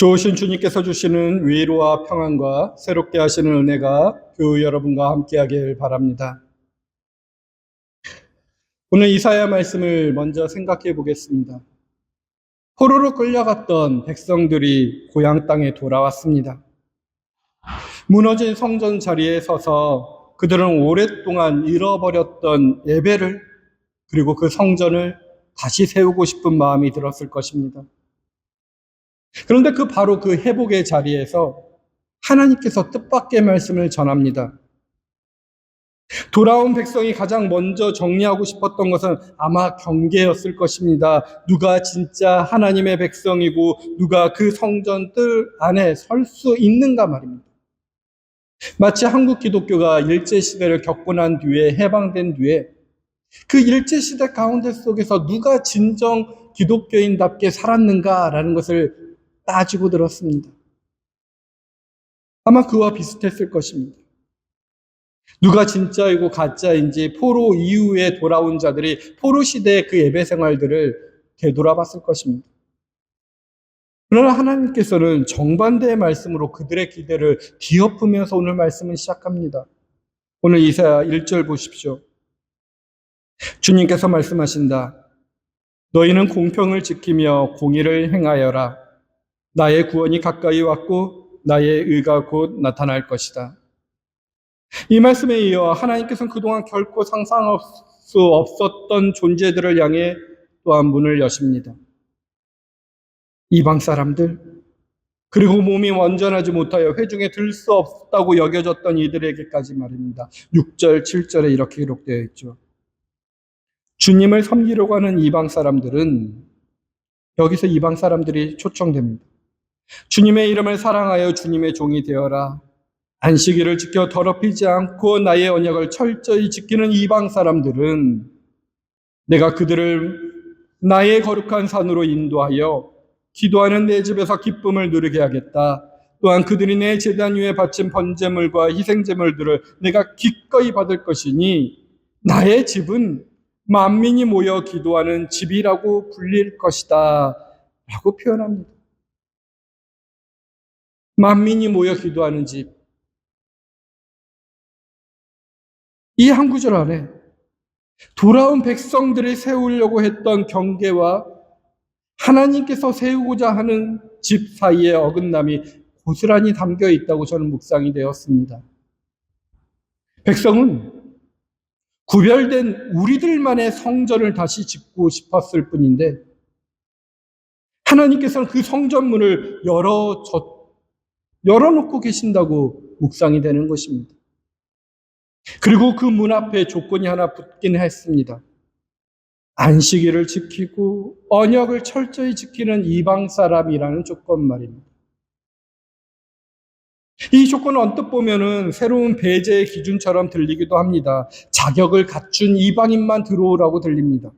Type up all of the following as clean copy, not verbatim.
좋으신 주님께서 주시는 위로와 평안과 새롭게 하시는 은혜가 교우 여러분과 함께하길 바랍니다. 오늘 이사야 말씀을 먼저 생각해 보겠습니다. 포로로 끌려갔던 백성들이 고향 땅에 돌아왔습니다. 무너진 성전 자리에 서서 그들은 오랫동안 잃어버렸던 예배를, 그리고 그 성전을 다시 세우고 싶은 마음이 들었을 것입니다. 그런데 바로 그 회복의 자리에서 하나님께서 뜻밖의 말씀을 전합니다. 돌아온 백성이 가장 먼저 정리하고 싶었던 것은 아마 경계였을 것입니다. 누가 진짜 하나님의 백성이고 누가 그 성전 뜰 안에 설 수 있는가 말입니다. 마치 한국 기독교가 일제시대를 겪고 난 뒤에, 해방된 뒤에 그 일제시대 가운데 속에서 누가 진정 기독교인답게 살았는가라는 것을 따지고 들었습니다. 아마 그와 비슷했을 것입니다. 누가 진짜이고 가짜인지 포로 이후에 돌아온 자들이 포로 시대의 그 예배 생활들을 되돌아봤을 것입니다. 그러나 하나님께서는 정반대의 말씀으로 그들의 기대를 뒤엎으면서 오늘 말씀을 시작합니다. 오늘 이사야 1절 보십시오. 주님께서 말씀하신다. 너희는 공평을 지키며 공의를 행하여라. 나의 구원이 가까이 왔고 나의 의가 곧 나타날 것이다. 이 말씀에 이어 하나님께서는 그동안 결코 상상할 수 없었던 존재들을 향해 또한 문을 여십니다. 이방 사람들, 그리고 몸이 완전하지 못하여 회중에 들 수 없다고 여겨졌던 이들에게까지 말입니다. 6절, 7절에 이렇게 기록되어 있죠. 주님을 섬기려고 하는 이방 사람들은, 여기서 이방 사람들이 초청됩니다. 주님의 이름을 사랑하여 주님의 종이 되어라. 안식일을 지켜 더럽히지 않고 나의 언약을 철저히 지키는 이방 사람들은 내가 그들을 나의 거룩한 산으로 인도하여 기도하는 내 집에서 기쁨을 누리게 하겠다. 또한 그들이 내 제단 위에 바친 번제물과 희생제물들을 내가 기꺼이 받을 것이니 나의 집은 만민이 모여 기도하는 집이라고 불릴 것이다 라고 표현합니다. 만민이 모여 기도하는 집. 이 한 구절 안에 돌아온 백성들이 세우려고 했던 경계와 하나님께서 세우고자 하는 집 사이의 어긋남이 고스란히 담겨 있다고 저는 묵상이 되었습니다. 백성은 구별된 우리들만의 성전을 다시 짓고 싶었을 뿐인데 하나님께서는 그 성전문을 열어놓고 계신다고 묵상이 되는 것입니다. 그리고 그 문 앞에 조건이 하나 붙긴 했습니다. 안식일을 지키고 언약을 철저히 지키는 이방 사람이라는 조건 말입니다. 이 조건은 언뜻 보면은 새로운 배제의 기준처럼 들리기도 합니다. 자격을 갖춘 이방인만 들어오라고 들립니다.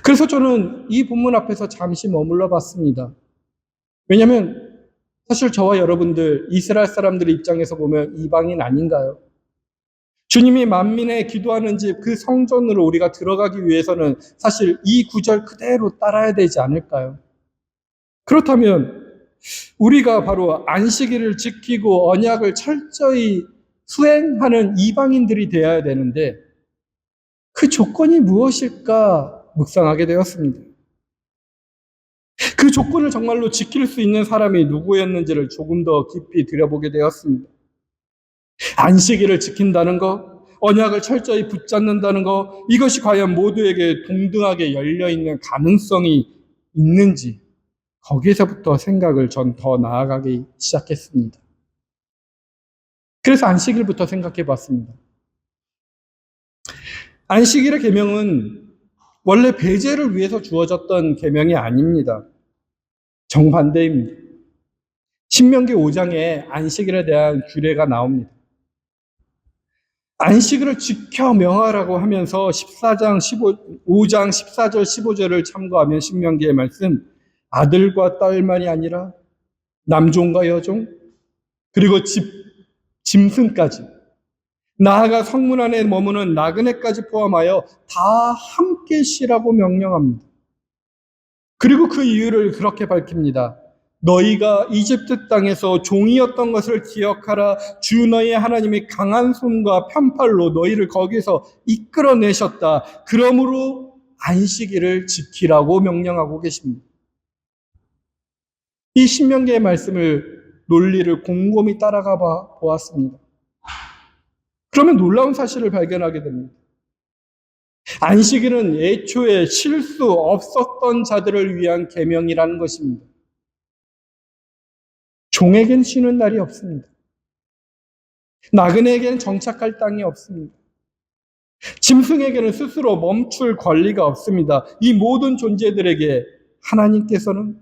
그래서 저는 이 본문 앞에서 잠시 머물러 봤습니다. 왜냐하면 사실 저와 여러분들 이스라엘 사람들의 입장에서 보면 이방인 아닌가요? 주님이 만민의 기도하는 집 그 성전으로 우리가 들어가기 위해서는 사실 이 구절 그대로 따라야 되지 않을까요? 그렇다면 우리가 바로 안식일을 지키고 언약을 철저히 수행하는 이방인들이 되어야 되는데 그 조건이 무엇일까 묵상하게 되었습니다. 그 조건을 정말로 지킬 수 있는 사람이 누구였는지를 조금 더 깊이 들여보게 되었습니다. 안식일을 지킨다는 것, 언약을 철저히 붙잡는다는 것, 이것이 과연 모두에게 동등하게 열려있는 가능성이 있는지 거기에서부터 생각을 전 더 나아가기 시작했습니다. 그래서 안식일부터 생각해 봤습니다. 안식일의 계명은 원래 배제를 위해서 주어졌던 계명이 아닙니다. 정반대입니다. 신명기 5장에 안식일에 대한 규례가 나옵니다. 안식일을 지켜 명하라고 하면서 5장 14절 15절을 참고하면 신명기의 말씀, 아들과 딸만이 아니라 남종과 여종, 그리고 짐승까지, 나아가 성문 안에 머무는 나그네까지 포함하여 다 함께 쉬라고 명령합니다. 그리고 그 이유를 그렇게 밝힙니다. 너희가 이집트 땅에서 종이었던 것을 기억하라. 주 너희 하나님이 강한 손과 편팔로 너희를 거기서 이끌어내셨다. 그러므로 안식일을 지키라고 명령하고 계십니다. 이 신명기의 말씀을 논리를 곰곰이 따라가 보았습니다. 그러면 놀라운 사실을 발견하게 됩니다. 안식일은 애초에 쉴 수 없었던 자들을 위한 계명이라는 것입니다. 종에겐 쉬는 날이 없습니다. 나그네에게는 정착할 땅이 없습니다. 짐승에게는 스스로 멈출 권리가 없습니다. 이 모든 존재들에게 하나님께서는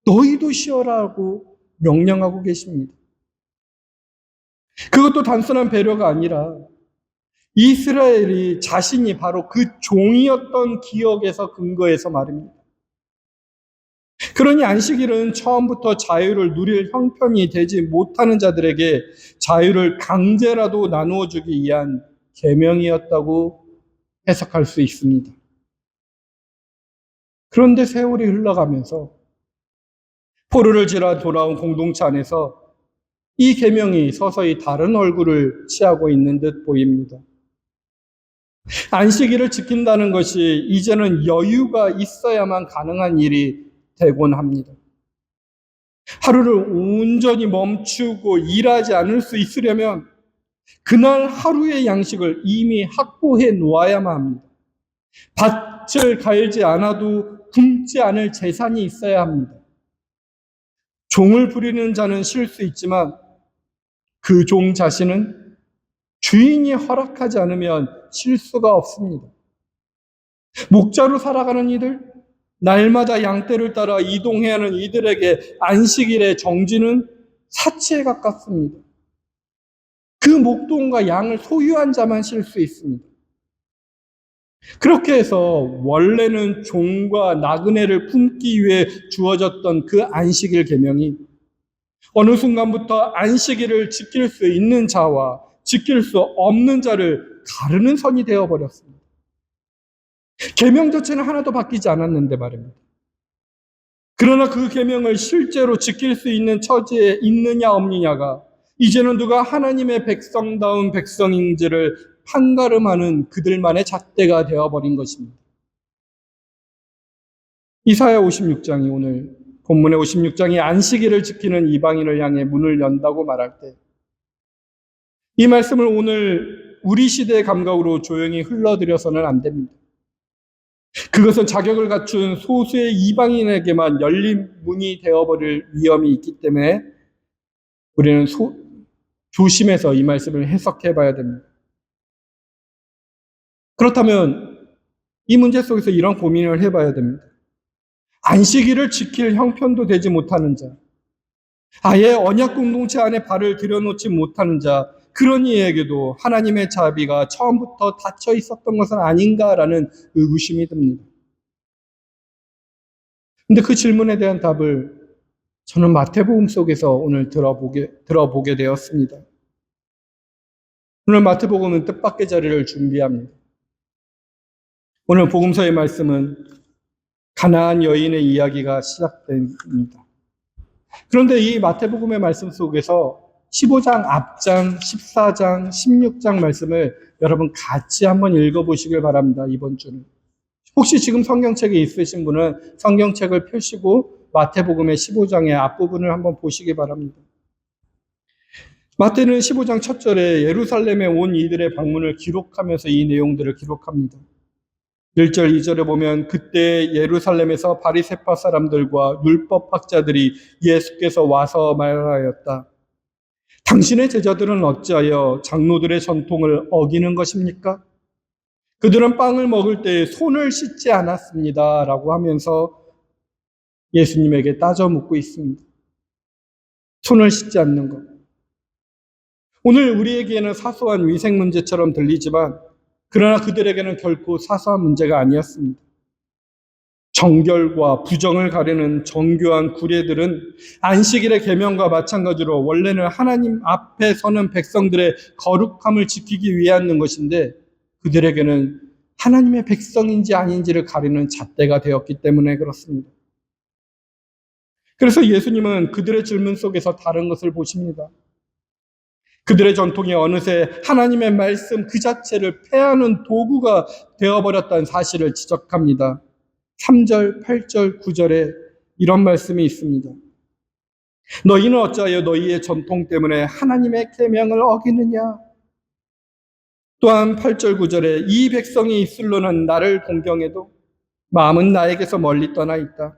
너희도 쉬어라고 명령하고 계십니다. 그것도 단순한 배려가 아니라 이스라엘이 자신이 바로 그 종이었던 기억에서 근거해서 말입니다. 그러니 안식일은 처음부터 자유를 누릴 형편이 되지 못하는 자들에게 자유를 강제라도 나누어 주기 위한 계명이었다고 해석할 수 있습니다. 그런데 세월이 흘러가면서 포로를 지나 돌아온 공동체 안에서 이 계명이 서서히 다른 얼굴을 취하고 있는 듯 보입니다. 안식일을 지킨다는 것이 이제는 여유가 있어야만 가능한 일이 되곤 합니다. 하루를 온전히 멈추고 일하지 않을 수 있으려면 그날 하루의 양식을 이미 확보해 놓아야만 합니다. 밭을 갈지 않아도 굶지 않을 재산이 있어야 합니다. 종을 부리는 자는 쉴 수 있지만 그 종 자신은 주인이 허락하지 않으면 쉴 수가 없습니다. 목자로 살아가는 이들, 날마다 양떼를 따라 이동해야 하는 이들에게 안식일의 정지는 사치에 가깝습니다. 그 목동과 양을 소유한 자만 쉴 수 있습니다. 그렇게 해서 원래는 종과 나그네를 품기 위해 주어졌던 그 안식일 계명이 어느 순간부터 안식일을 지킬 수 있는 자와 지킬 수 없는 자를 가르는 선이 되어버렸습니다. 계명 자체는 하나도 바뀌지 않았는데 말입니다. 그러나 그 계명을 실제로 지킬 수 있는 처지에 있느냐 없느냐가 이제는 누가 하나님의 백성다운 백성인지를 판가름하는 그들만의 잣대가 되어버린 것입니다. 이사야 56장이 오늘 본문의 56장이 안식일을 지키는 이방인을 향해 문을 연다고 말할 때 이 말씀을 오늘 우리 시대의 감각으로 조용히 흘러들여서는 안 됩니다. 그것은 자격을 갖춘 소수의 이방인에게만 열린 문이 되어버릴 위험이 있기 때문에 우리는 조심해서 이 말씀을 해석해 봐야 됩니다. 그렇다면 이 문제 속에서 이런 고민을 해봐야 됩니다. 안식일을 지킬 형편도 되지 못하는 자, 아예 언약 공동체 안에 발을 들여놓지 못하는 자, 그런 이에게도 하나님의 자비가 처음부터 닫혀 있었던 것은 아닌가라는 의구심이 듭니다. 근데 그 질문에 대한 답을 저는 마태복음 속에서 오늘 들어보게 되었습니다. 오늘 마태복음은 뜻밖의 자리를 준비합니다. 오늘 복음서의 말씀은 가나안 여인의 이야기가 시작됩니다. 그런데 이 마태복음의 말씀 속에서 15장 앞장, 14장, 16장 말씀을 여러분 같이 한번 읽어보시길 바랍니다. 이번 주는. 혹시 지금 성경책에 있으신 분은 성경책을 펴시고 마태복음의 15장의 앞부분을 한번 보시기 바랍니다. 마태는 15장 첫 절에 예루살렘에 온 이들의 방문을 기록하면서 이 내용들을 기록합니다. 1절, 2절에 보면 그때 예루살렘에서 바리새파 사람들과 율법학자들이 예수께서 와서 말하였다. 당신의 제자들은 어찌하여 장로들의 전통을 어기는 것입니까? 그들은 빵을 먹을 때 손을 씻지 않았습니다. 라고 하면서 예수님에게 따져 묻고 있습니다. 손을 씻지 않는 것. 오늘 우리에게는 사소한 위생 문제처럼 들리지만 그러나 그들에게는 결코 사소한 문제가 아니었습니다. 정결과 부정을 가리는 정교한 구례들은 안식일의 계명과 마찬가지로 원래는 하나님 앞에 서는 백성들의 거룩함을 지키기 위한 것인데 그들에게는 하나님의 백성인지 아닌지를 가리는 잣대가 되었기 때문에 그렇습니다. 그래서 예수님은 그들의 질문 속에서 다른 것을 보십니다. 그들의 전통이 어느새 하나님의 말씀 그 자체를 폐하는 도구가 되어버렸다는 사실을 지적합니다. 3절, 8절, 9절에 이런 말씀이 있습니다. 너희는 어찌하여 너희의 전통 때문에 하나님의 계명을 어기느냐? 또한 8절, 9절에 이 백성이 입술로는 나를 공경해도 마음은 나에게서 멀리 떠나 있다.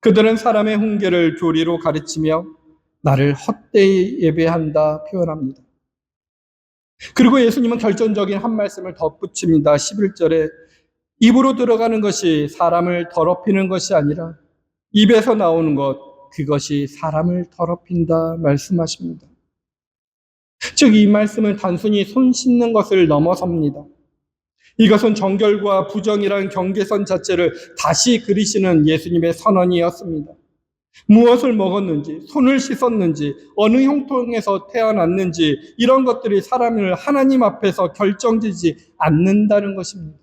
그들은 사람의 훈계를 교리로 가르치며 나를 헛되이 예배한다 표현합니다. 그리고 예수님은 결정적인 한 말씀을 덧붙입니다. 11절에 입으로 들어가는 것이 사람을 더럽히는 것이 아니라 입에서 나오는 것, 그것이 사람을 더럽힌다 말씀하십니다. 즉, 이 말씀은 단순히 손 씻는 것을 넘어섭니다. 이것은 정결과 부정이라는 경계선 자체를 다시 그리시는 예수님의 선언이었습니다. 무엇을 먹었는지, 손을 씻었는지, 어느 혈통에서 태어났는지 이런 것들이 사람을 하나님 앞에서 결정지지 않는다는 것입니다.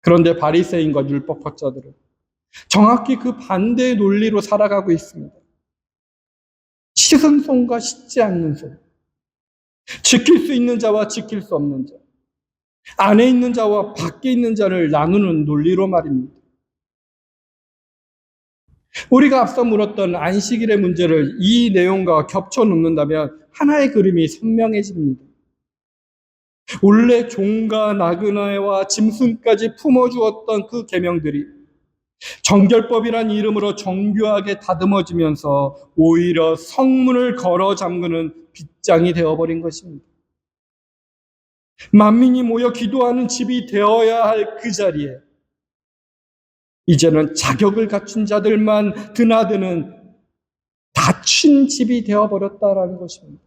그런데 바리새인과 율법학자들은 정확히 그 반대의 논리로 살아가고 있습니다. 씻은 손과 씻지 않는 손, 지킬 수 있는 자와 지킬 수 없는 자, 안에 있는 자와 밖에 있는 자를 나누는 논리로 말입니다. 우리가 앞서 물었던 안식일의 문제를 이 내용과 겹쳐 놓는다면 하나의 그림이 선명해집니다. 원래 종과 나그네와 짐승까지 품어주었던 그 계명들이 정결법이란 이름으로 정교하게 다듬어지면서 오히려 성문을 걸어 잠그는 빗장이 되어버린 것입니다. 만민이 모여 기도하는 집이 되어야 할 그 자리에 이제는 자격을 갖춘 자들만 드나드는 닫힌 집이 되어버렸다라는 것입니다.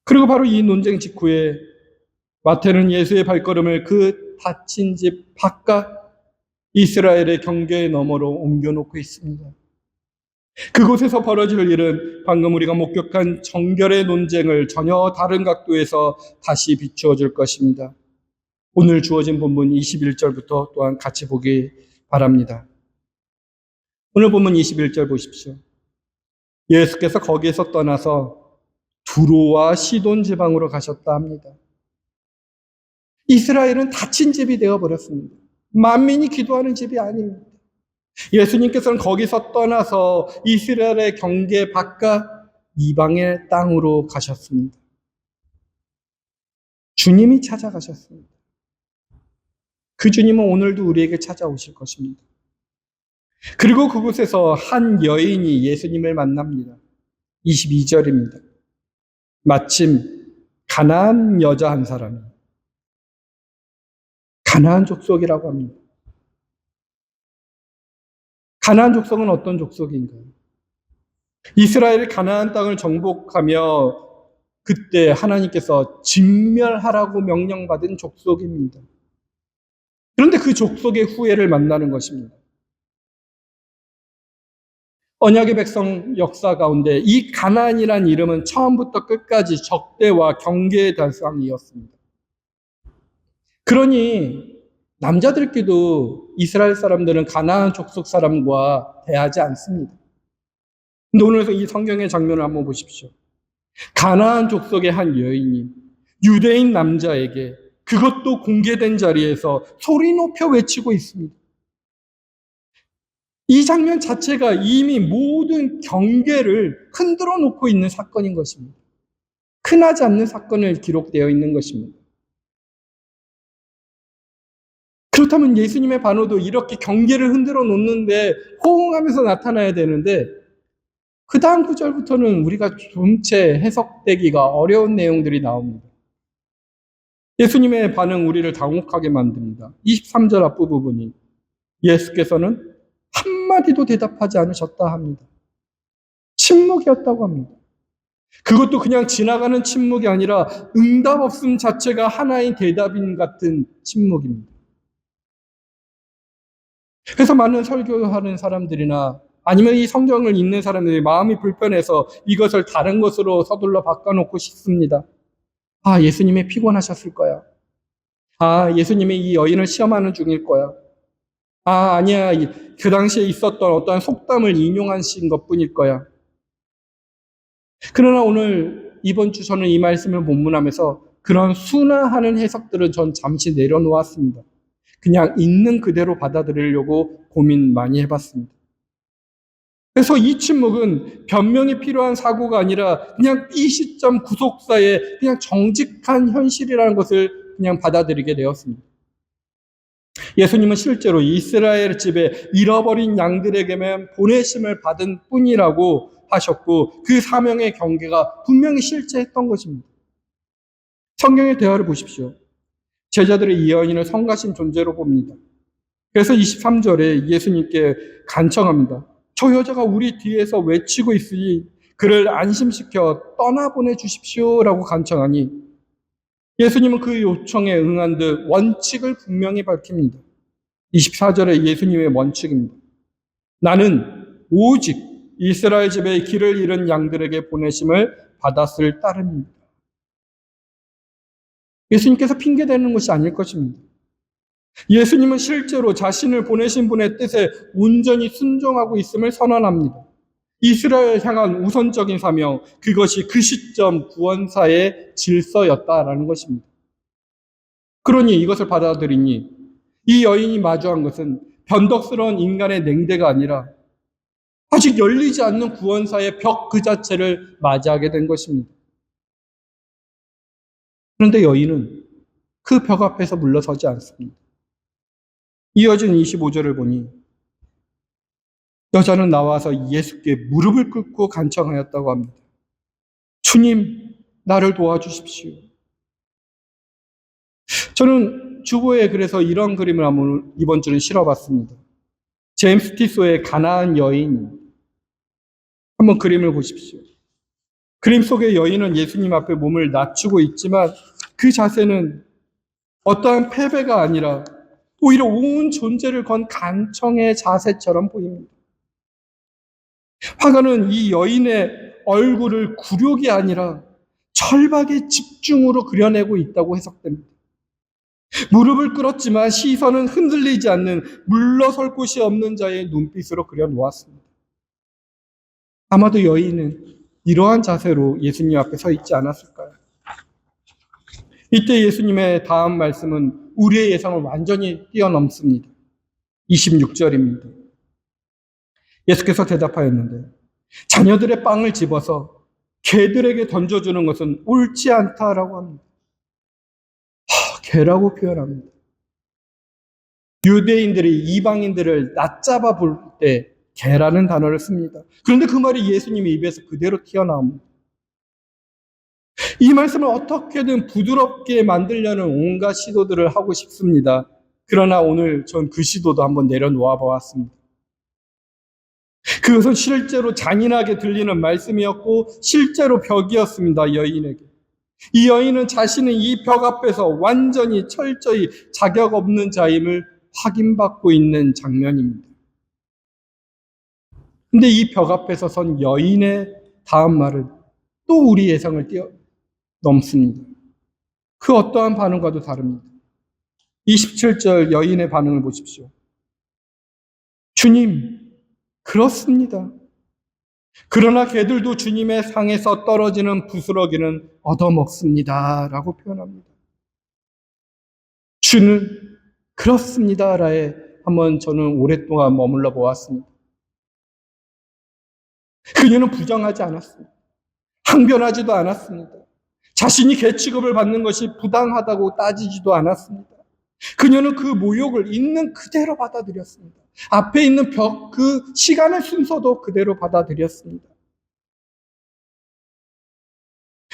그리고 바로 이 논쟁 직후에 마태는 예수의 발걸음을 그 닫힌 집 바깥 이스라엘의 경계의 너머로 옮겨놓고 있습니다. 그곳에서 벌어질 일은 방금 우리가 목격한 정결의 논쟁을 전혀 다른 각도에서 다시 비추어 줄 것입니다. 오늘 주어진 본문 21절부터 또한 같이 보기 바랍니다. 오늘 본문 21절 보십시오. 예수께서 거기에서 떠나서 두로와 시돈 지방으로 가셨다 합니다. 이스라엘은 닫힌 집이 되어버렸습니다. 만민이 기도하는 집이 아닙니다. 예수님께서는 거기서 떠나서 이스라엘의 경계 바깥 이방의 땅으로 가셨습니다. 주님이 찾아가셨습니다. 그 주님은 오늘도 우리에게 찾아오실 것입니다. 그리고 그곳에서 한 여인이 예수님을 만납니다. 22절입니다. 마침 가나안 여자 한 사람이 가나안 족속이라고 합니다. 가나안 족속은 어떤 족속인가요? 이스라엘이 가나안 땅을 정복하며 그때 하나님께서 진멸하라고 명령받은 족속입니다. 그런데 그 족속의 후예를 만나는 것입니다. 언약의 백성 역사 가운데 이 가나안이라는 이름은 처음부터 끝까지 적대와 경계의 대상이었습니다. 그러니 남자들끼리도 이스라엘 사람들은 가나안 족속 사람과 대하지 않습니다. 근데 오늘 이 성경의 장면을 한번 보십시오. 가나안 족속의 한 여인이 유대인 남자에게 그것도 공개된 자리에서 소리 높여 외치고 있습니다. 이 장면 자체가 이미 모든 경계를 흔들어 놓고 있는 사건인 것입니다. 흔하지 않는 사건을 기록되어 있는 것입니다. 그렇다면 예수님의 반응도 이렇게 경계를 흔들어 놓는데 호응하면서 나타나야 되는데 그 다음 구절부터는 우리가 좀채 해석되기가 어려운 내용들이 나옵니다. 예수님의 반응 우리를 당혹하게 만듭니다. 23절 앞부분이 예수께서는 한마디도 대답하지 않으셨다 합니다. 침묵이었다고 합니다. 그것도 그냥 지나가는 침묵이 아니라 응답 없음 자체가 하나의 대답인 같은 침묵입니다. 그래서 많은 설교하는 사람들이나 아니면 이 성경을 읽는 사람들이 마음이 불편해서 이것을 다른 것으로 서둘러 바꿔놓고 싶습니다. 아, 예수님이 피곤하셨을 거야. 아, 예수님이 이 여인을 시험하는 중일 거야. 아니야. 그 당시에 있었던 어떠한 속담을 인용하신 것뿐일 거야. 그러나 오늘 이번 주 저는 이 말씀을 본문하면서 그런 순화하는 해석들은 전 잠시 내려놓았습니다. 그냥 있는 그대로 받아들이려고 고민 많이 해봤습니다. 그래서 이 침묵은 변명이 필요한 사고가 아니라 그냥 이 시점 구속사의 그냥 정직한 현실이라는 것을 그냥 받아들이게 되었습니다. 예수님은 실제로 이스라엘 집에 잃어버린 양들에게만 보내심을 받은 뿐이라고 하셨고 그 사명의 경계가 분명히 실제했던 것입니다. 성경의 대화를 보십시오. 제자들의 이 여인을 성가신 존재로 봅니다. 그래서 23절에 예수님께 간청합니다. 저 여자가 우리 뒤에서 외치고 있으니 그를 안심시켜 떠나보내 주십시오라고 간청하니 예수님은 그 요청에 응한 듯 원칙을 분명히 밝힙니다. 24절에 예수님의 원칙입니다. 나는 오직 이스라엘 집에 길을 잃은 양들에게 보내심을 받았을 따름입니다. 예수님께서 핑계대는 것이 아닐 것입니다. 예수님은 실제로 자신을 보내신 분의 뜻에 온전히 순종하고 있음을 선언합니다. 이스라엘 향한 우선적인 사명, 그것이 그 시점 구원사의 질서였다라는 것입니다. 그러니 이것을 받아들이니 이 여인이 마주한 것은 변덕스러운 인간의 냉대가 아니라 아직 열리지 않는 구원사의 벽 그 자체를 맞이하게 된 것입니다. 그런데 여인은 그 벽 앞에서 물러서지 않습니다. 이어진 25절을 보니 여자는 나와서 예수께 무릎을 꿇고 간청하였다고 합니다. 주님, 나를 도와주십시오. 저는 주보에 그래서 이런 그림을 이번 주는 실어봤습니다. 제임스 티소의 가나안 여인. 한번 그림을 보십시오. 그림 속의 여인은 예수님 앞에 몸을 낮추고 있지만 그 자세는 어떠한 패배가 아니라 오히려 온 존재를 건 간청의 자세처럼 보입니다. 화가는 이 여인의 얼굴을 굴욕이 아니라 철박의 집중으로 그려내고 있다고 해석됩니다. 무릎을 꿇었지만 시선은 흔들리지 않는 물러설 곳이 없는 자의 눈빛으로 그려놓았습니다. 아마도 여인은 이러한 자세로 예수님 앞에 서 있지 않았을까요? 이때 예수님의 다음 말씀은 우리의 예상을 완전히 뛰어넘습니다. 26절입니다. 예수께서 대답하였는데 자녀들의 빵을 집어서 개들에게 던져주는 것은 옳지 않다라고 합니다. 개라고 표현합니다. 유대인들이 이방인들을 낮잡아 볼 때 개라는 단어를 씁니다. 그런데 그 말이 예수님의 입에서 그대로 튀어나옵니다. 이 말씀을 어떻게든 부드럽게 만들려는 온갖 시도들을 하고 싶습니다. 그러나 오늘 전 그 시도도 한번 내려놓아 보았습니다. 그것은 실제로 잔인하게 들리는 말씀이었고 실제로 벽이었습니다. 여인에게. 이 여인은 자신은 이 벽 앞에서 완전히 철저히 자격 없는 자임을 확인받고 있는 장면입니다. 근데 이 벽 앞에서 선 여인의 다음 말은 또 우리 예상을 뛰어넘습니다. 그 어떠한 반응과도 다릅니다. 27절 여인의 반응을 보십시오. 주님, 그렇습니다. 그러나 개들도 주님의 상에서 떨어지는 부스러기는 얻어먹습니다. 라고 표현합니다. 주는 그렇습니다라에 한번 저는 오랫동안 머물러 보았습니다. 그녀는 부정하지 않았습니다. 항변하지도 않았습니다. 자신이 개 취급을 받는 것이 부당하다고 따지지도 않았습니다. 그녀는 그 모욕을 있는 그대로 받아들였습니다. 앞에 있는 벽, 그 시간의 순서도 그대로 받아들였습니다.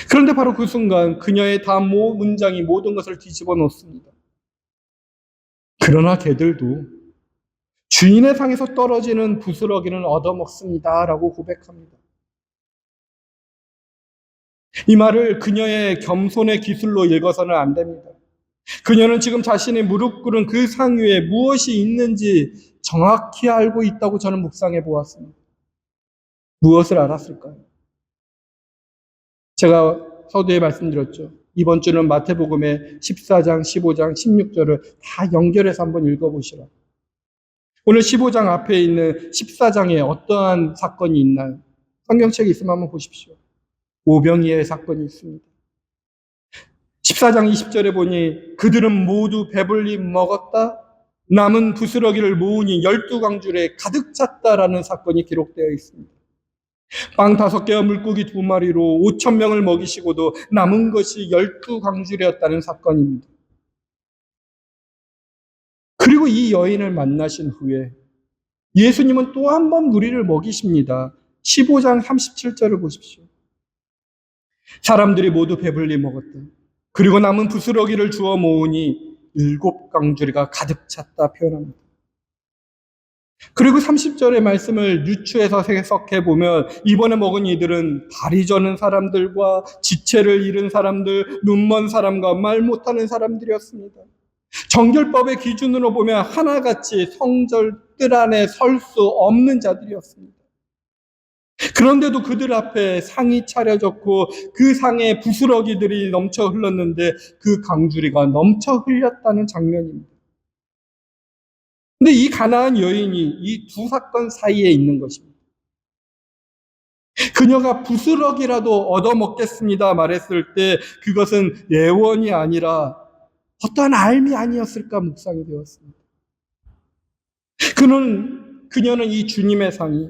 그런데 바로 그 순간 그녀의 다음 문장이 모든 것을 뒤집어 놓습니다. 그러나 개들도 주인의 상에서 떨어지는 부스러기는 얻어먹습니다. 라고 고백합니다. 이 말을 그녀의 겸손의 기술로 읽어서는 안 됩니다. 그녀는 지금 자신의 무릎 꿇은 그 상 위에 무엇이 있는지 정확히 알고 있다고 저는 묵상해 보았습니다. 무엇을 알았을까요? 제가 서두에 말씀드렸죠. 이번 주는 마태복음의 14장, 15장, 16절을 다 연결해서 한번 읽어보시라. 오늘 15장 앞에 있는 14장에 어떠한 사건이 있나요? 성경책에 있으면 한번 보십시오. 오병이의 사건이 있습니다. 14장 20절에 보니 그들은 모두 배불리 먹었다. 남은 부스러기를 모으니 12광줄에 가득 찼다라는 사건이 기록되어 있습니다. 빵 5개와 물고기 2마리로 5,000명을 먹이시고도 남은 것이 12광줄이었다는 사건입니다. 그리고 이 여인을 만나신 후에 예수님은 또 한 번 무리를 먹이십니다. 15장 37절을 보십시오. 사람들이 모두 배불리 먹었다. 그리고 남은 부스러기를 주워 모으니 7광주리가 가득 찼다 표현합니다. 그리고 30절의 말씀을 유추해서 해석해 보면 이번에 먹은 이들은 다리 저는 사람들과 지체를 잃은 사람들, 눈먼 사람과 말 못하는 사람들이었습니다. 정결법의 기준으로 보면 하나같이 성전 뜰 안에 설 수 없는 자들이었습니다. 그런데도 그들 앞에 상이 차려졌고 그 상에 부스러기들이 넘쳐 흘렀는데 그 강주리가 넘쳐 흘렸다는 장면입니다. 근데 이 가나안 여인이 이 두 사건 사이에 있는 것입니다. 그녀가 부스러기라도 얻어먹겠습니다 말했을 때 그것은 예원이 아니라 어떠한 알미 아니었을까 묵상이 되었습니다. 그녀는 이 주님의 상이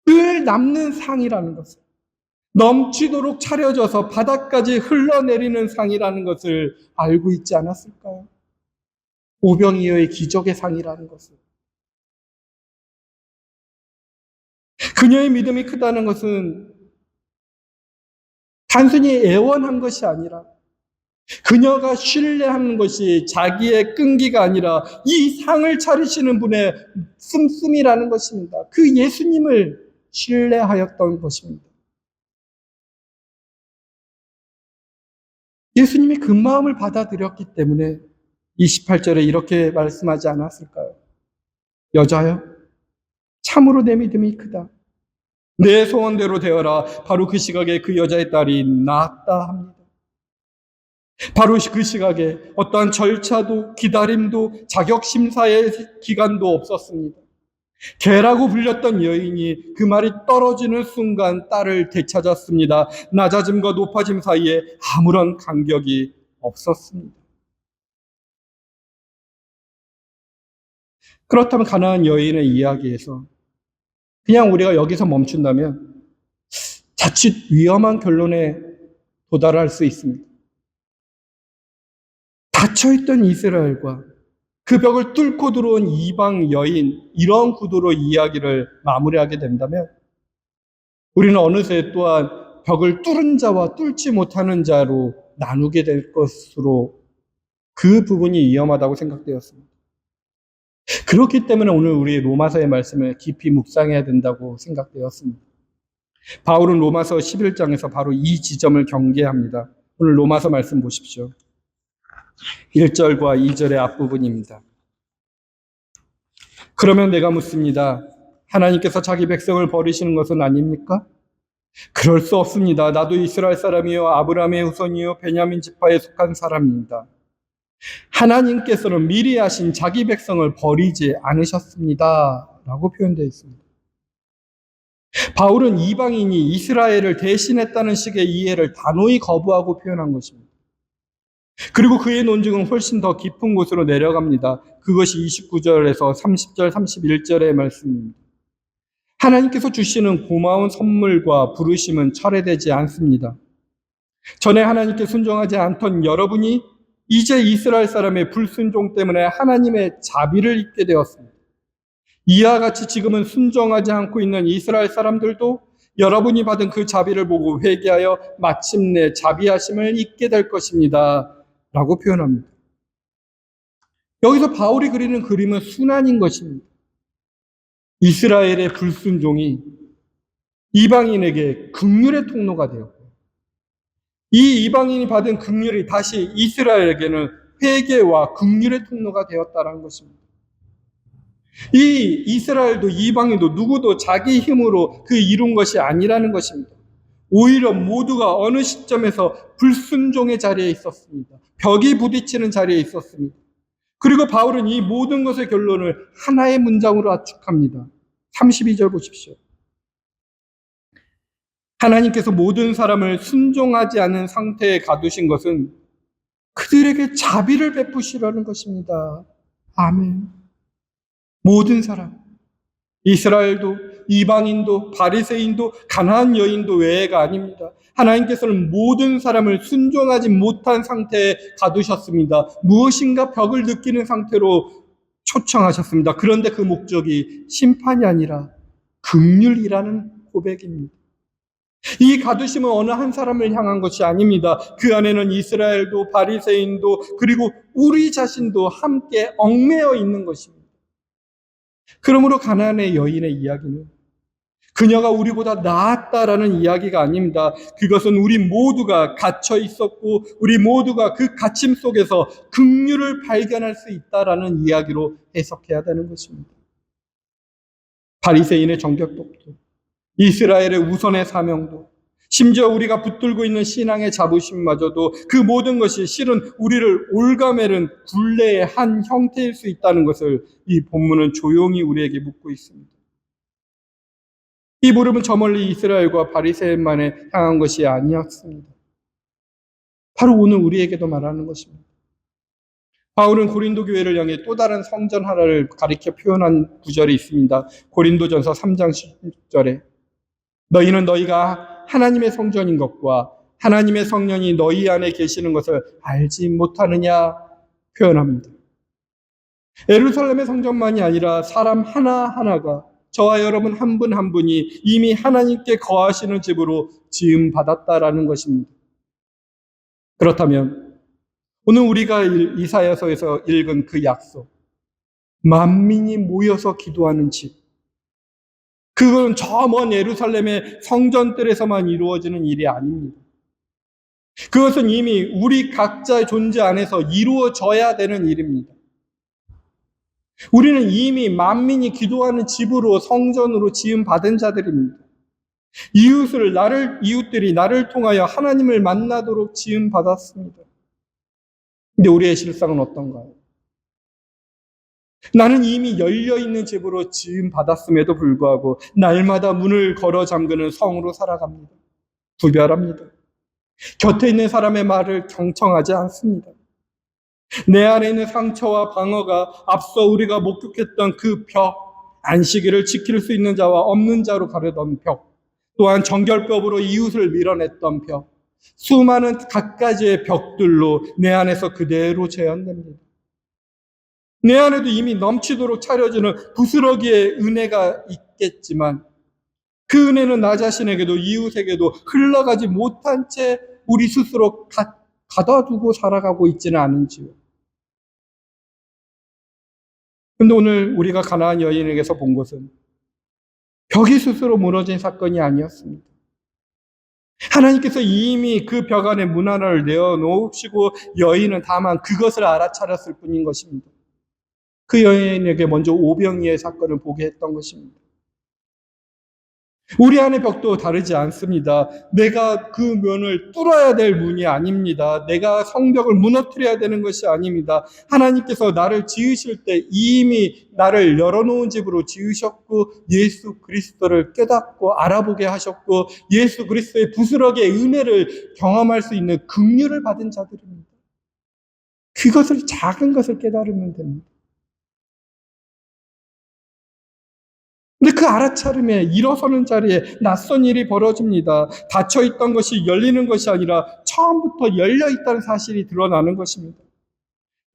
늘 남는 상이라는 것을, 넘치도록 차려져서 바닥까지 흘러내리는 상이라는 것을 알고 있지 않았을까요? 오병이어의 기적의 상이라는 것을. 그녀의 믿음이 크다는 것은 단순히 애원한 것이 아니라 그녀가 신뢰하는 것이 자기의 끈기가 아니라 이 상을 차리시는 분의 씀씀이라는 것입니다. 그 예수님을 신뢰하였던 것입니다. 예수님이 그 마음을 받아들였기 때문에 28절에 이렇게 말씀하지 않았을까요? 여자여, 참으로 내 믿음이 크다. 내 소원대로 되어라. 바로 그 시각에 그 여자의 딸이 낳았다 합니다. 바로 그 시각에 어떠한 절차도 기다림도 자격심사의 기간도 없었습니다. 개라고 불렸던 여인이 그 말이 떨어지는 순간 딸을 되찾았습니다. 낮아짐과 높아짐 사이에 아무런 간격이 없었습니다. 그렇다면 가나안 여인의 이야기에서 그냥 우리가 여기서 멈춘다면 자칫 위험한 결론에 도달할 수 있습니다. 닫혀있던 이스라엘과 그 벽을 뚫고 들어온 이방 여인, 이런 구도로 이야기를 마무리하게 된다면 우리는 어느새 또한 벽을 뚫은 자와 뚫지 못하는 자로 나누게 될 것으로 그 부분이 위험하다고 생각되었습니다. 그렇기 때문에 오늘 우리 로마서의 말씀을 깊이 묵상해야 된다고 생각되었습니다. 바울은 로마서 11장에서 바로 이 지점을 경계합니다. 오늘 로마서 말씀 보십시오. 1절과 2절의 앞부분입니다. 그러면 내가 묻습니다. 하나님께서 자기 백성을 버리시는 것은 아닙니까? 그럴 수 없습니다. 나도 이스라엘 사람이요 아브라함의 후손이요 베냐민 지파에 속한 사람입니다. 하나님께서는 미리 하신 자기 백성을 버리지 않으셨습니다. 라고 표현되어 있습니다. 바울은 이방인이 이스라엘을 대신했다는 식의 이해를 단호히 거부하고 표현한 것입니다. 그리고 그의 논증은 훨씬 더 깊은 곳으로 내려갑니다. 그것이 29절에서 30절, 31절의 말씀입니다. 하나님께서 주시는 고마운 선물과 부르심은 철회되지 않습니다. 전에 하나님께 순종하지 않던 여러분이 이제 이스라엘 사람의 불순종 때문에 하나님의 자비를 입게 되었습니다. 이와 같이 지금은 순종하지 않고 있는 이스라엘 사람들도 여러분이 받은 그 자비를 보고 회개하여 마침내 자비하심을 입게 될 것입니다. 라고 표현합니다. 여기서 바울이 그리는 그림은 순환인 것입니다. 이스라엘의 불순종이 이방인에게 긍휼의 통로가 되었고 이 이방인이 받은 긍휼이 다시 이스라엘에게는 회개와 긍휼의 통로가 되었다는 것입니다. 이 이스라엘도 이방인도 누구도 자기 힘으로 그 이룬 것이 아니라는 것입니다. 오히려 모두가 어느 시점에서 불순종의 자리에 있었습니다. 벽이 부딪히는 자리에 있었습니다. 그리고 바울은 이 모든 것의 결론을 하나의 문장으로 압축합니다. 32절 보십시오. 하나님께서 모든 사람을 순종하지 않은 상태에 가두신 것은 그들에게 자비를 베푸시라는 것입니다. 아멘. 모든 사람, 이스라엘도, 이방인도, 바리새인도, 가나안 여인도 외에가 아닙니다. 하나님께서는 모든 사람을 순종하지 못한 상태에 가두셨습니다. 무엇인가 벽을 느끼는 상태로 초청하셨습니다. 그런데 그 목적이 심판이 아니라 긍휼이라는 고백입니다. 이 가두심은 어느 한 사람을 향한 것이 아닙니다. 그 안에는 이스라엘도, 바리새인도, 그리고 우리 자신도 함께 얽매여 있는 것입니다. 그러므로 가나안의 여인의 이야기는 그녀가 우리보다 나았다라는 이야기가 아닙니다. 그것은 우리 모두가 갇혀 있었고 우리 모두가 그 갇힘 속에서 긍휼을 발견할 수 있다라는 이야기로 해석해야 되는 것입니다. 바리새인의 정결독도, 이스라엘의 우선의 사명도, 심지어 우리가 붙들고 있는 신앙의 자부심마저도 그 모든 것이 실은 우리를 올가매는 굴레의 한 형태일 수 있다는 것을 이 본문은 조용히 우리에게 묻고 있습니다. 이 부름은 저 멀리 이스라엘과 바리새인만에 향한 것이 아니었습니다. 바로 오늘 우리에게도 말하는 것입니다. 바울은 고린도 교회를 향해 또 다른 성전 하나를 가리켜 표현한 구절이 있습니다. 고린도전서 3장 10절에 너희는 너희가 하나님의 성전인 것과 하나님의 성령이 너희 안에 계시는 것을 알지 못하느냐 표현합니다. 예루살렘의 성전만이 아니라 사람 하나하나가 저와 여러분 한 분 한 분이 이미 하나님께 거하시는 집으로 지음받았다라는 것입니다. 그렇다면 오늘 우리가 이사야서에서 읽은 그 약속, 만민이 모여서 기도하는 집, 그건 저 먼 예루살렘의 성전들에서만 이루어지는 일이 아닙니다. 그것은 이미 우리 각자의 존재 안에서 이루어져야 되는 일입니다. 우리는 이미 만민이 기도하는 집으로 성전으로 지음받은 자들입니다. 이웃들이 나를 통하여 하나님을 만나도록 지음받았습니다. 근데 우리의 실상은 어떤가요? 나는 이미 열려있는 집으로 지음받았음에도 불구하고 날마다 문을 걸어 잠그는 성으로 살아갑니다. 구별합니다. 곁에 있는 사람의 말을 경청하지 않습니다. 내 안에 있는 상처와 방어가 앞서 우리가 목격했던 그 벽, 안식일을 지킬 수 있는 자와 없는 자로 가르던 벽, 또한 정결법으로 이웃을 밀어냈던 벽, 수많은 갖가지의 벽들로 내 안에서 그대로 재현됩니다. 내 안에도 이미 넘치도록 차려지는 부스러기의 은혜가 있겠지만 그 은혜는 나 자신에게도 이웃에게도 흘러가지 못한 채 우리 스스로 가둬두고 살아가고 있지는 않은지요. 근데 오늘 우리가 가나안 여인에게서 본 것은 벽이 스스로 무너진 사건이 아니었습니다. 하나님께서 이미 그 벽 안에 문 하나를 내어놓으시고 여인은 다만 그것을 알아차렸을 뿐인 것입니다. 그 여인에게 먼저 오병이의 사건을 보게 했던 것입니다. 우리 안의 벽도 다르지 않습니다. 내가 그 문을 뚫어야 될 문이 아닙니다. 내가 성벽을 무너뜨려야 되는 것이 아닙니다. 하나님께서 나를 지으실 때 이미 나를 열어놓은 집으로 지으셨고 예수 그리스도를 깨닫고 알아보게 하셨고 예수 그리스도의 부스러기의 은혜를 경험할 수 있는 긍휼을 받은 자들입니다. 그것을 작은 것을 깨달으면 됩니다. 근데 그 알아차림에 일어서는 자리에 낯선 일이 벌어집니다. 닫혀있던 것이 열리는 것이 아니라 처음부터 열려있다는 사실이 드러나는 것입니다.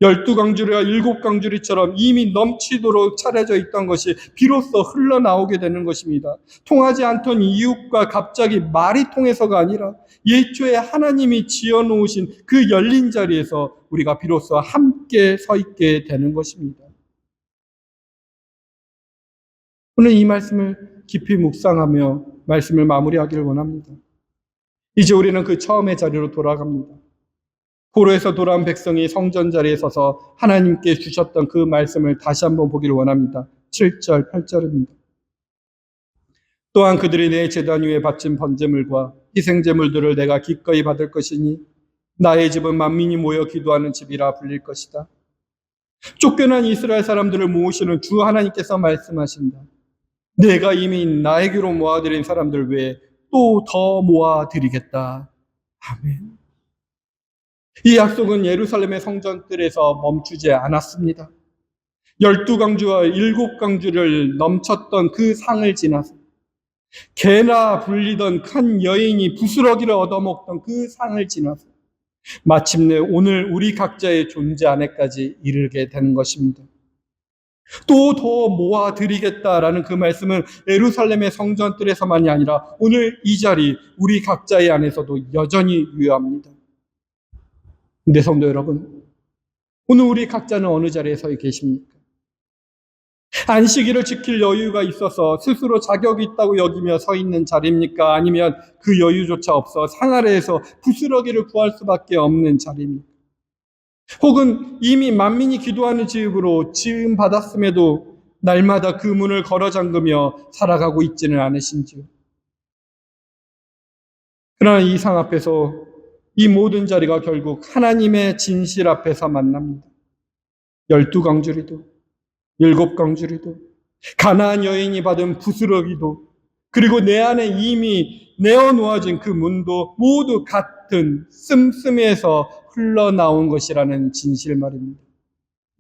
12강줄이와 7강줄이처럼 이미 넘치도록 차려져 있던 것이 비로소 흘러나오게 되는 것입니다. 통하지 않던 이웃과 갑자기 말이 통해서가 아니라 예초에 하나님이 지어놓으신 그 열린 자리에서 우리가 비로소 함께 서 있게 되는 것입니다. 오늘 이 말씀을 깊이 묵상하며 말씀을 마무리하기를 원합니다. 이제 우리는 그 처음의 자리로 돌아갑니다. 포로에서 돌아온 백성이 성전 자리에 서서 하나님께 주셨던 그 말씀을 다시 한번 보기를 원합니다. 7절, 8절입니다. 또한 그들이 내 제단 위에 바친 번제물과 희생제물들을 내가 기꺼이 받을 것이니 나의 집은 만민이 모여 기도하는 집이라 불릴 것이다. 쫓겨난 이스라엘 사람들을 모으시는 주 하나님께서 말씀하신다. 내가 이미 나에게로 모아드린 사람들 외에 또 더 모아드리겠다. 아멘. 이 약속은 예루살렘의 성전들에서 멈추지 않았습니다. 12강주와 7강주를 넘쳤던 그 상을 지나서 개나 불리던 큰 여인이 부스러기를 얻어먹던 그 상을 지나서 마침내 오늘 우리 각자의 존재 안에까지 이르게 되는 것입니다. 또 더 모아드리겠다라는 그 말씀은 예루살렘의 성전들에서만이 아니라 오늘 이 자리 우리 각자의 안에서도 여전히 유효합니다. 근데 성도 여러분, 오늘 우리 각자는 어느 자리에 서 계십니까? 안식일을 지킬 여유가 있어서 스스로 자격이 있다고 여기며 서 있는 자리입니까? 아니면 그 여유조차 없어 상 아래에서 부스러기를 구할 수밖에 없는 자리입니까? 혹은 이미 만민이 기도하는 집으로 지음 받았음에도 날마다 그 문을 걸어 잠그며 살아가고 있지는 않으신지요? 그러나 이 상 앞에서 이 모든 자리가 결국 하나님의 진실 앞에서 만납니다. 12강주리도 7강주리도 가나안 여인이 받은 부스러기도 그리고 내 안에 이미 내어놓아진 그 문도 모두 같은 씀씀에서 흘러나온 것이라는 진실 말입니다.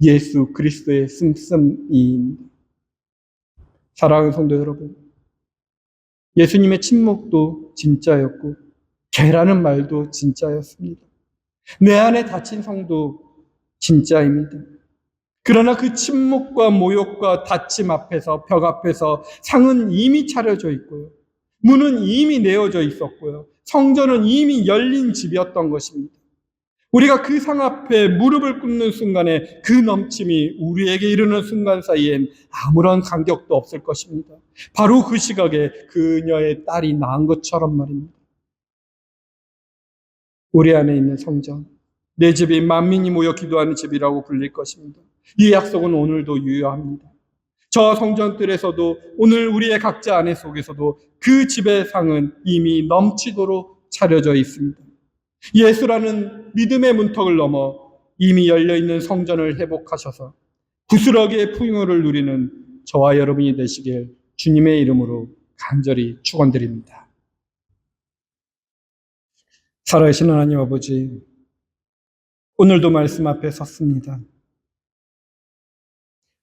예수 그리스도의 씀씀이입니다. 사랑하는 성도 여러분, 예수님의 침묵도 진짜였고 개라는 말도 진짜였습니다. 내 안에 닫힌 성도 진짜입니다. 그러나 그 침묵과 모욕과 닫힘 앞에서, 벽 앞에서 상은 이미 차려져 있고요. 문은 이미 내어져 있었고요. 성전은 이미 열린 집이었던 것입니다. 우리가 그 상 앞에 무릎을 꿇는 순간에 그 넘침이 우리에게 이르는 순간 사이엔 아무런 간격도 없을 것입니다. 바로 그 시각에 그녀의 딸이 낳은 것처럼 말입니다. 우리 안에 있는 성전, 내 집이 만민이 모여 기도하는 집이라고 불릴 것입니다. 이 약속은 오늘도 유효합니다. 저 성전들에서도 오늘 우리의 각자 안에 속에서도 그 집의 상은 이미 넘치도록 차려져 있습니다. 예수라는 믿음의 문턱을 넘어 이미 열려있는 성전을 회복하셔서 부스러기의 풍요를 누리는 저와 여러분이 되시길 주님의 이름으로 간절히 축원드립니다. 살아계신 하나님 아버지, 오늘도 말씀 앞에 섰습니다.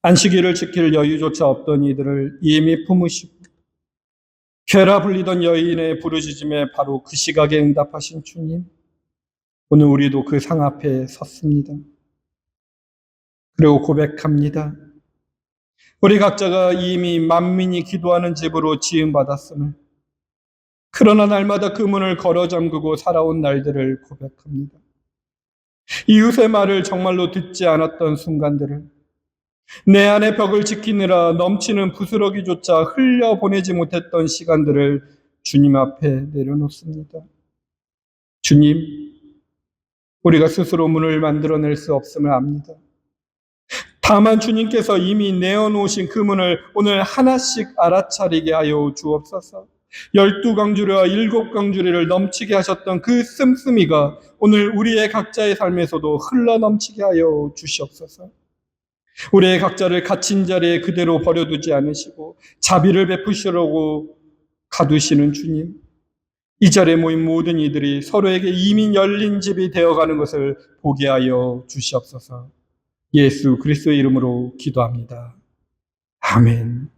안식일을 지킬 여유조차 없던 이들을 이미 품으시고 괴라 불리던 여인의 부르짖음에 바로 그 시각에 응답하신 주님, 오늘 우리도 그 상 앞에 섰습니다. 그리고 고백합니다. 우리 각자가 이미 만민이 기도하는 집으로 지음받았음을, 그러나 날마다 그 문을 걸어 잠그고 살아온 날들을 고백합니다. 이웃의 말을 정말로 듣지 않았던 순간들을, 내 안의 벽을 지키느라 넘치는 부스러기조차 흘려보내지 못했던 시간들을 주님 앞에 내려놓습니다. 주님, 우리가 스스로 문을 만들어낼 수 없음을 압니다. 다만 주님께서 이미 내어놓으신 그 문을 오늘 하나씩 알아차리게 하여 주옵소서. 12강주리와 7강주리를 넘치게 하셨던 그 씀씀이가 오늘 우리의 각자의 삶에서도 흘러넘치게 하여 주시옵소서. 우리의 각자를 갇힌 자리에 그대로 버려두지 않으시고 자비를 베푸시려고 가두시는 주님, 이 자리에 모인 모든 이들이 서로에게 이미 열린 집이 되어가는 것을 보게 하여 주시옵소서. 예수 그리스도의 이름으로 기도합니다. 아멘.